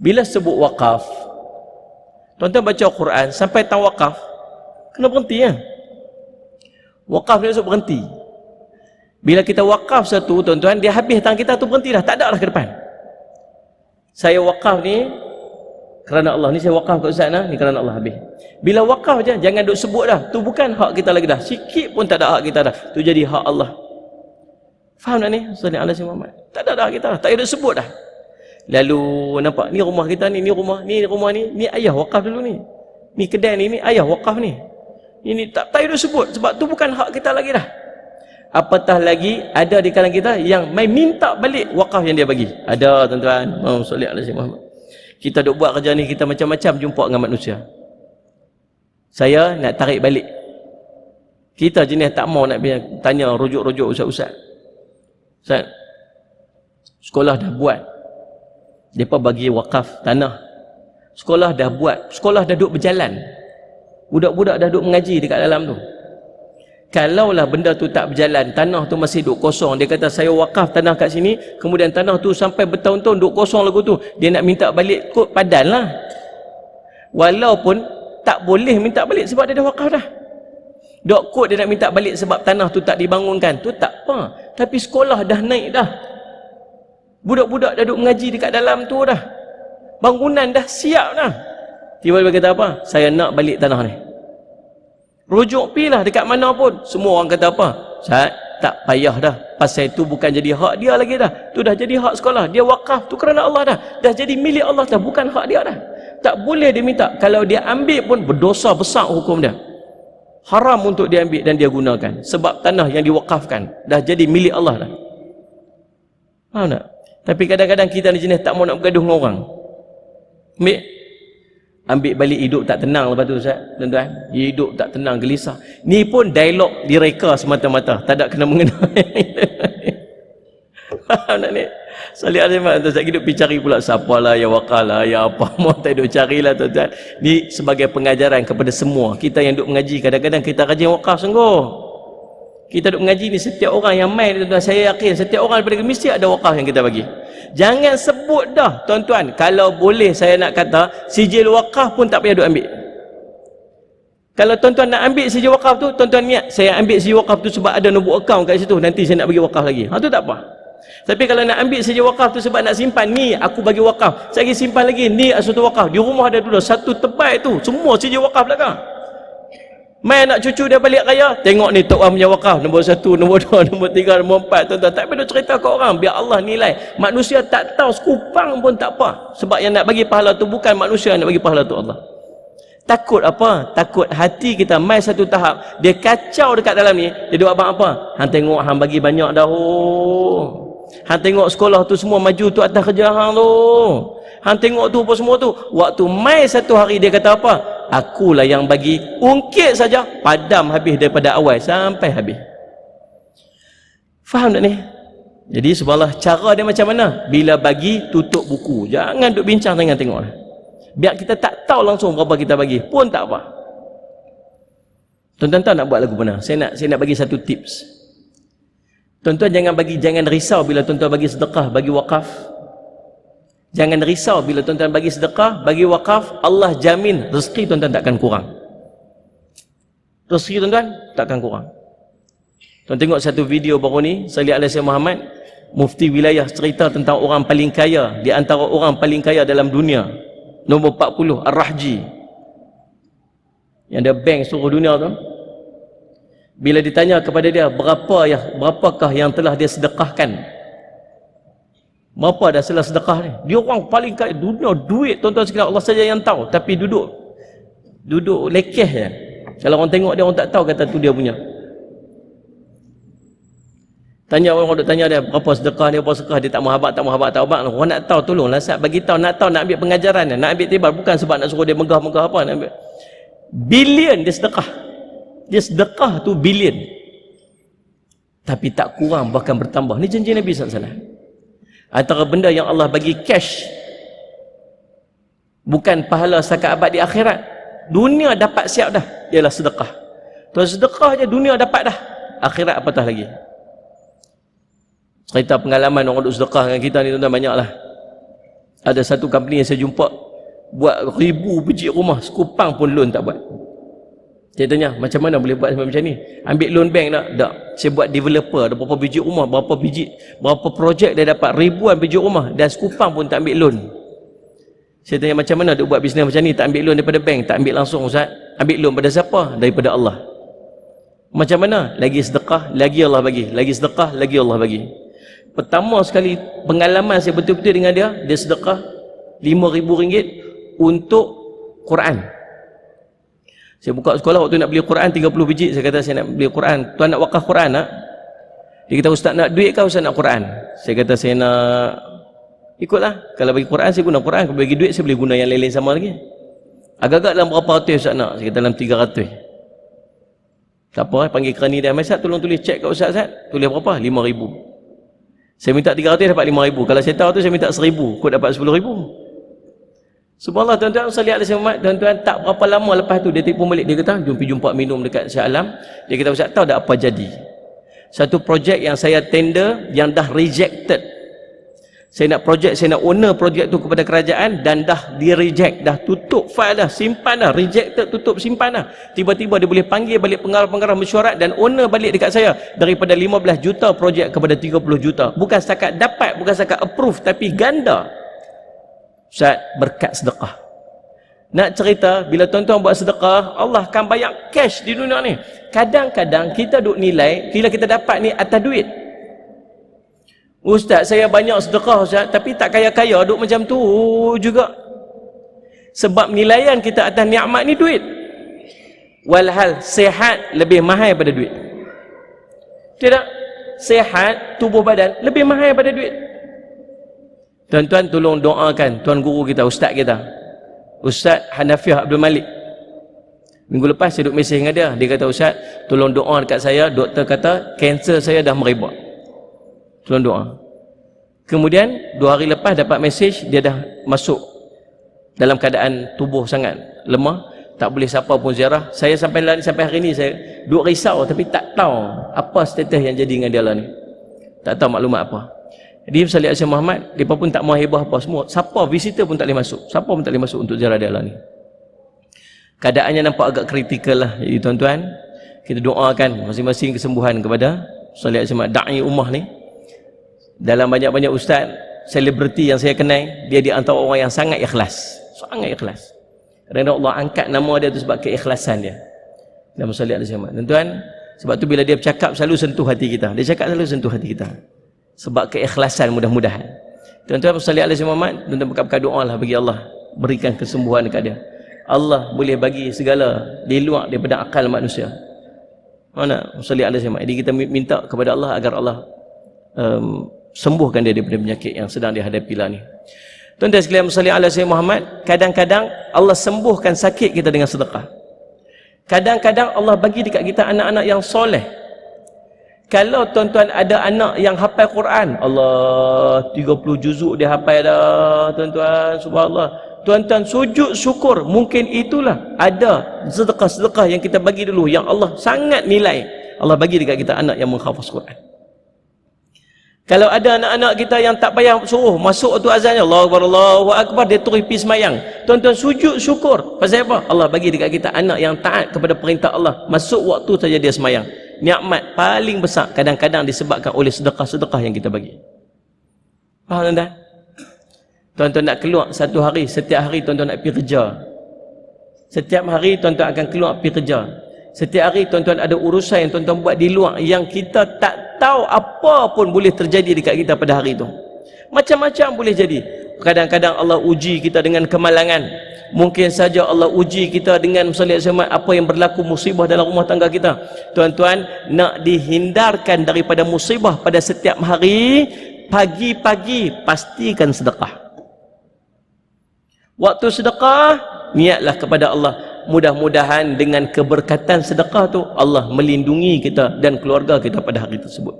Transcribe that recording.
Bila sebut wakaf, tuan-tuan baca Quran sampai tawakaf, kena berhenti ya. Wakaf ni maksud berhenti. Bila kita wakaf satu, tuan-tuan, dia habis tangan kita tu berhenti dah, tak ada lah ke depan. Saya wakaf ni kerana Allah, ni saya wakaf kat Ustaz ni kerana Allah, habis. Bila wakaf je, jangan duk sebut dah, tu bukan hak kita lagi dah, sikit pun tak ada hak kita dah, tu jadi hak Allah. Faham tak ni? Sallallahu alaihi Muhammad. Tak ada dah kita dah, tak payah duk sebut dah. Lalu nampak ni rumah kita ni rumah ni ayah wakaf dulu ni. Ni kedai ni ayah wakaf ni. Ini tak payah duk sebut sebab tu bukan hak kita lagi dah. Apatah lagi ada di kalangan kita yang mai minta balik wakaf yang dia bagi. Ada tuan-tuan. Sallallahu alaihi Muhammad. Kita duk buat kerja ni, kita macam-macam jumpa dengan manusia. Saya nak tarik balik. Kita jenis tak mau nak tanya rujuk-rujuk ustaz-ustaz. Ustaz, sekolah dah buat, mereka bagi wakaf tanah. Sekolah dah buat, sekolah dah duduk berjalan, budak-budak dah duduk mengaji dekat dalam tu. Kalaulah benda tu tak berjalan, tanah tu masih duduk kosong, dia kata saya wakaf tanah kat sini, kemudian tanah tu sampai bertahun-tahun duduk kosong lagu tu, dia nak minta balik, kot padan lah. Walaupun tak boleh minta balik sebab dia dah wakaf dah. Dok kot dia nak minta balik sebab tanah tu tak dibangunkan, tu tak apa. Tapi sekolah dah naik dah, budak-budak dah duduk mengaji dekat dalam tu dah, bangunan dah siap dah. Tiba-tiba kata apa? Saya nak balik tanah ni. Rujuk pilah dekat mana pun, semua orang kata apa? Ustaz, tak payah dah, pasal itu bukan jadi hak dia lagi dah, tu dah jadi hak sekolah. Dia wakaf tu kerana Allah dah jadi milik Allah dah, bukan hak dia dah. Tak boleh dia minta. Kalau dia ambil pun berdosa besar hukum dia. Haram untuk dia ambil dan dia gunakan, sebab tanah yang diwakafkan dah jadi milik Allah dah. Faham tak? Tapi kadang-kadang kita ni jenis tak mau nak bergaduh dengan orang. Ambil balik, hidup tak tenang lepas tu Ustaz, tuan-tuan. Hidup tak tenang, gelisah. Ni pun dialog direka semata-mata, tak ada kena mengena. Faham tak ni? Salih Azimah, tuan-tuan, kita pergi cari pula siapalah yang wakal lah, yang apa, mau tak duk carilah tuan-tuan. Ni sebagai pengajaran kepada semua. Kita yang duk mengaji, kadang-kadang kita rajin wakaf sungguh. Kita duk mengaji ni, setiap orang yang main, tuan-tuan, saya yakin setiap orang daripada kita mesti ada wakaf yang kita bagi. Jangan sebut dah, tuan-tuan. Kalau boleh saya nak kata, sijil wakaf pun tak payah duk ambil. Kalau tuan-tuan nak ambil sijil wakaf tu, tuan-tuan niat, saya ambil sijil wakaf tu sebab ada nombor akaun kat situ, nanti saya nak bagi wakaf lagi. Tu tak apa. Tapi kalau nak ambil sijil wakaf tu sebab nak simpan, ni aku bagi wakaf, saya lagi simpan lagi, ni satu wakaf, di rumah ada dulu satu tebal tu, semua sijil wakaf belakang. Mai nak cucu dia balik raya, tengok ni Tok Wan punya wakaf, nombor 1, nombor 2, nombor 3, nombor 4, tuan-tuan. Tak perlu cerita ke orang, biar Allah nilai. Manusia tak tahu sekupang pun tak apa, sebab yang nak bagi pahala tu bukan manusia, yang nak bagi pahala tu Allah. Takut apa? Takut hati kita mai satu tahap, dia kacau dekat dalam ni, dia duk abang apa? Hang tengok hang bagi banyak dah. Hang tengok sekolah tu semua maju tu atas kerja hang tu. Hang tengok tu apa semua tu. Waktu mai satu hari dia kata apa? Akulah yang bagi, ungkit saja, padam habis daripada awal sampai habis. Faham tak ni? Jadi subhanallah, cara dia macam mana? Bila bagi, tutup buku. Jangan duk bincang, jangan tengok. Biar kita tak tahu langsung berapa kita bagi pun tak apa. Tuan-tuan tahu nak buat lagu mana? Saya nak bagi satu tips. Tuan-tuan jangan risau bila tuan-tuan bagi sedekah, bagi wakaf. Jangan risau bila tuan-tuan bagi sedekah, bagi wakaf, Allah jamin rezeki tuan-tuan takkan kurang. Rezeki tuan-tuan takkan kurang. Tuan tengok satu video baru ni, Salih Alaihi Muhammad, mufti wilayah cerita tentang orang paling kaya, di antara orang paling kaya dalam dunia, nombor 40, Ar-Rahji, yang ada bank seluruh dunia tu. Bila ditanya kepada dia, berapakah yang telah dia sedekahkan, berapa dah setelah sedekah ni, dia orang paling kaya dunia, duit tuan-tuan sekalian Allah saja yang tahu, tapi duduk lekeh je. Kalau orang tengok dia, orang tak tahu kata tu dia punya. Tanya orang duk tanya dia berapa sedekah dia, berapa sedekah dia, tak mahabat. Orang nak tahu, tolonglah Ustaz bagi tahu, nak tahu, nak ambil pengajaran dia, nak ambil tibar, bukan sebab nak suruh dia megah-megah apa, nak ambil bilion dia sedekah. Dia sedekah tu bilion, tapi tak kurang, bahkan bertambah. Ni janji Nabi SAW. Antara benda yang Allah bagi cash, bukan pahala setakat abad di akhirat, dunia dapat siap dah, ialah sedekah. Tuan sedekah je dunia dapat dah, akhirat apatah lagi. Cerita pengalaman orang duk sedekah dengan kita ni tuan-tuan banyak lah. Ada satu company yang saya jumpa buat 1000 biji rumah, sekupang pun loan tak buat. Saya tanya, macam mana boleh buat macam ni? Ambil loan bank tak? Saya buat developer, ada berapa biji rumah, berapa projek dia dapat, ribuan biji rumah, dan sekupang pun tak ambil loan. Saya tanya, macam mana dia buat bisnes macam ni? Tak ambil loan daripada bank, tak ambil langsung Ustaz. Ambil loan pada siapa? Daripada Allah. Macam mana? Lagi sedekah, lagi Allah bagi. Lagi sedekah, lagi Allah bagi. Pertama sekali pengalaman saya betul-betul dengan dia sedekah RM5,000 untuk Quran. Saya buka sekolah waktu nak beli Quran 30 biji, saya kata saya nak beli Quran. Tuan nak wakaf Quran tak? Dia kata, Ustaz nak duit kau, Ustaz nak Quran? Saya kata saya nak, ikutlah. Kalau bagi Quran saya guna Quran, kalau bagi duit saya boleh guna yang lain-lain sama lagi. Agak-agak dalam berapa ratus Ustaz nak? Saya kata dalam 300. Tak apa, panggil kerani dia, Ustaz tolong tulis cek kat Ustaz, tulis berapa? 5,000. Saya minta 300 dapat 5,000. Kalau saya tahu tu saya minta 1,000, kod dapat 10,000. Subhanallah tuan-tuan, salli alaihi wasallam. Tuan-tuan, tak berapa lama lepas tu dia telefon balik, dia kata jumpa minum dekat Shah Alam. Dia kata, Ustaz tahu tak apa jadi? Satu projek yang saya tender yang dah rejected. Saya nak projek, saya nak owner projek tu kepada kerajaan dan dah di reject, dah tutup file dah, simpan dah, rejected, tutup, simpan dah. Tiba-tiba dia boleh panggil balik pengarah-pengarah mesyuarat dan owner balik dekat saya daripada 15 juta projek kepada 30 juta. Bukan setakat dapat, bukan setakat approve, tapi ganda. Ustaz, berkat sedekah. Nak cerita, bila tuan-tuan buat sedekah, Allah akan bayar cash di dunia ni. Kadang-kadang kita duk nilai, bila kita dapat ni atas duit. Ustaz, saya banyak sedekah Ustaz, tapi tak kaya-kaya, duk macam tu juga. Sebab nilaian kita atas nikmat ni duit. Walhal, sihat lebih mahal daripada duit. Tidak? Sihat, tubuh badan lebih mahal daripada duit. Tuan-tuan tolong doakan tuan guru kita, ustaz kita, Ustaz Hanafiah Abdul Malik. Minggu lepas saya duduk mesej dengan dia. Dia kata, Ustaz tolong doa dekat saya, doktor kata kanser saya dah merebak, tolong doa. Kemudian 2 hari lepas dapat mesej dia dah masuk dalam keadaan tubuh sangat lemah, tak boleh siapa pun ziarah. Saya sampai hari ni saya duk risau, tapi tak tahu apa status yang jadi dengan dia lah ni, tak tahu maklumat apa. Dia salli alaihi Muhammad, dia pun tak mau hebah apa semua. Siapa visitor pun tak boleh masuk. Siapa pun tak boleh masuk untuk ziarah dia lah ni. Keadaannya nampak agak kritikal lah. Jadi tuan-tuan, kita doakan masing-masing kesembuhan kepada salli alaihi Muhammad, da'i ummah ni. Dalam banyak-banyak ustaz, selebriti yang saya kenal, dia di antara orang yang sangat ikhlas. Sangat ikhlas. Kadang-kadang Allah angkat nama dia tu sebab keikhlasan dia. Dalam salli alaihi Muhammad. Tuan-tuan, sebab tu bila dia bercakap selalu sentuh hati kita. Dia cakap selalu sentuh hati kita. Sebab keikhlasan, mudah-mudahan. Tuan-tuan salli alaihi Muhammad, tuan-tuan berkata doa lah bagi Allah berikan kesembuhan dekat dia. Allah boleh bagi segala di luar daripada akal manusia. Mana salli alaihi Muhammad. Jadi kita minta kepada Allah agar Allah sembuhkan dia daripada penyakit yang sedang dihadapi lah ni. Tuan-tuan sekalian salli alaihi Muhammad, kadang-kadang Allah sembuhkan sakit kita dengan sedekah. Kadang-kadang Allah bagi dekat kita anak-anak yang soleh. Kalau tuan-tuan ada anak yang hafal Quran, Allah 30 juzuk dia hafal dah tuan-tuan, subhanallah. Tuan-tuan sujud syukur, mungkin itulah ada sedekah-sedekah yang kita bagi dulu yang Allah sangat nilai. Allah bagi dekat kita anak yang menghafaz Quran. Kalau ada anak-anak kita yang tak payah suruh masuk waktu azannya, Allahu Akbar, dia terus pergi semayang. Tuan-tuan sujud syukur. Pasal apa? Allah bagi dekat kita anak yang taat kepada perintah Allah. Masuk waktu saja dia semayang. Nikmat paling besar kadang-kadang disebabkan oleh sedekah-sedekah yang kita bagi. Faham tuan-tuan? Tuan-tuan nak keluar satu hari, setiap hari tuan-tuan nak pergi kerja. Setiap hari tuan-tuan akan keluar pergi kerja. Setiap hari tuan-tuan ada urusan yang tuan-tuan buat di luar yang kita tak tahu apa pun boleh terjadi dekat kita pada hari itu. Macam-macam boleh jadi. Kadang-kadang Allah uji kita dengan kemalangan. Mungkin saja Allah uji kita dengan misalnya apa yang berlaku musibah dalam rumah tangga kita. Tuan-tuan, nak dihindarkan daripada musibah pada setiap hari, pagi-pagi pastikan sedekah. Waktu sedekah, niatlah kepada Allah. Mudah-mudahan dengan keberkatan sedekah tu Allah melindungi kita dan keluarga kita pada hari tersebut.